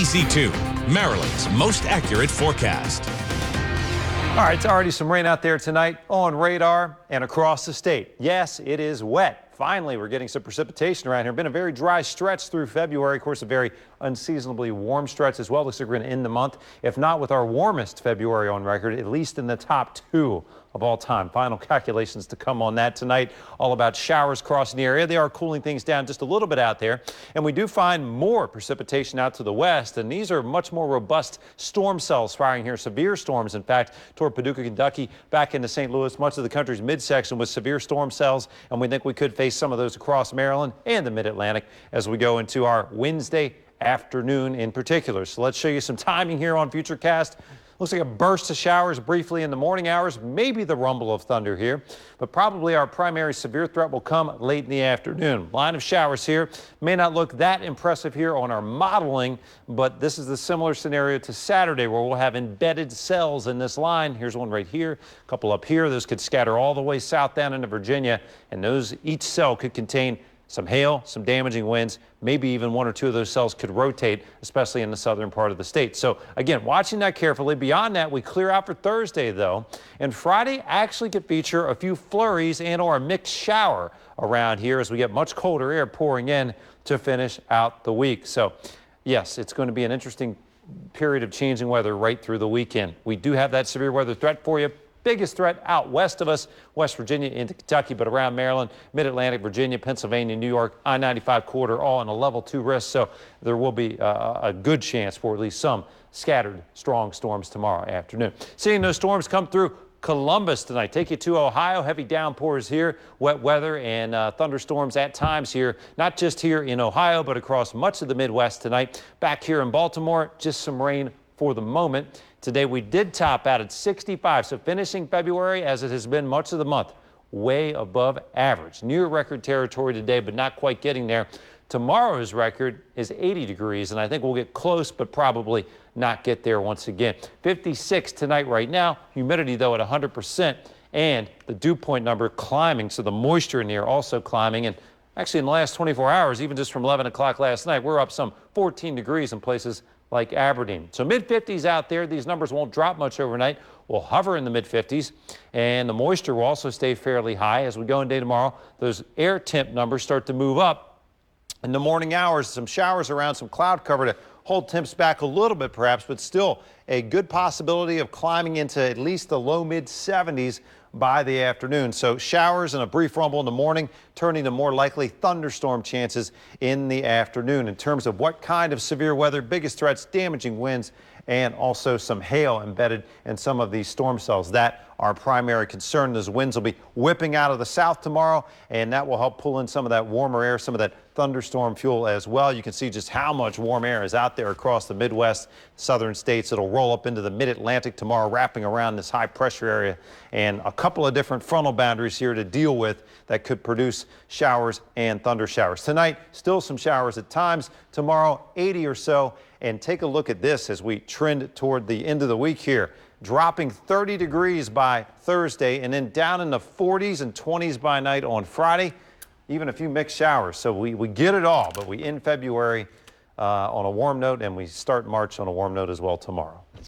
ABC2, Maryland's most accurate forecast. All right, it's already some rain out there tonight on radar and across the state. Yes, it is wet. Finally, we're getting some precipitation around here. Been a very dry stretch through February. Of course, a very unseasonably warm stretch as well. Looks like we're going to end the month, if not with our warmest February on record, at least in the top 2 of all time. Final calculations to come on that tonight. All about showers crossing the area. They are cooling things down just a little bit out there. And we do find more precipitation out to the west. And these are much more robust storm cells firing here. Severe storms, in fact, toward Paducah, Kentucky, back into St. Louis, much of the country's midsection with severe storm cells. And we think we could face some of those across Maryland and the mid-Atlantic as we go into our Wednesday afternoon in particular. So let's show you some timing here on Futurecast. Looks like a burst of showers briefly in the morning hours, maybe the rumble of thunder here, but probably our primary severe threat will come late in the afternoon. Line of showers here may not look that impressive here on our modeling, but this is the similar scenario to Saturday where we'll have embedded cells in this line. Here's one right here, a couple up here. Those could scatter all the way south down into Virginia, and each cell could contain some hail, some damaging winds, maybe even 1 or 2 of those cells could rotate, especially in the southern part of the state. So again, watching that carefully. Beyond that, we clear out for Thursday though, and Friday actually could feature a few flurries and or a mixed shower around here as we get much colder air pouring in to finish out the week. So yes, it's going to be an interesting period of changing weather right through the weekend. We do have that severe weather threat for you. Biggest threat out west of us, West Virginia into Kentucky, but around Maryland, mid-Atlantic, Virginia, Pennsylvania, New York, I-95 corridor, all in a level 2 risk. So there will be a good chance for at least some scattered strong storms tomorrow afternoon. Seeing those storms come through Columbus tonight. Take you to Ohio. Heavy downpours here, wet weather and thunderstorms at times here, not just here in Ohio, but across much of the Midwest tonight. Back here in Baltimore, just some rain for the moment. Today we did top out at 65, so finishing February as it has been much of the month, way above average. Near record territory today, but not quite getting there. Tomorrow's record is 80 degrees, and I think we'll get close, but probably not get there once again. 56 tonight right now, humidity though at 100%, and the dew point number climbing, so the moisture in the air also climbing. And actually in the last 24 hours, even just from 11 o'clock last night, we're up some 14 degrees in places like Aberdeen. So mid-50s out there. These numbers won't drop much overnight. We'll hover in the mid-50s, and the moisture will also stay fairly high as we go into tomorrow. Those air temp numbers start to move up in the morning hours. Some showers around, some cloud cover to hold temps back a little bit perhaps, but still a good possibility of climbing into at least the low mid-70s by the afternoon. So showers and a brief rumble in the morning, turning to more likely thunderstorm chances in the afternoon. In terms of what kind of severe weather, biggest threats, damaging winds, and also some hail embedded in some of these storm cells. That our primary concern. Those winds will be whipping out of the south tomorrow, and that will help pull in some of that warmer air, some of that thunderstorm fuel as well. You can see just how much warm air is out there across the Midwest, southern states. It'll roll up into the mid-Atlantic tomorrow, wrapping around this high pressure area, and a couple of different frontal boundaries here to deal with that could produce showers and thunder showers. Tonight, still some showers at times. Tomorrow, 80 or so. And take a look at this as we trend toward the end of the week here. Dropping 30 degrees by Thursday, and then down in the 40s and 20s by night on Friday. Even a few mixed showers. So we get it all, but we end February on a warm note, and we start March on a warm note as well tomorrow.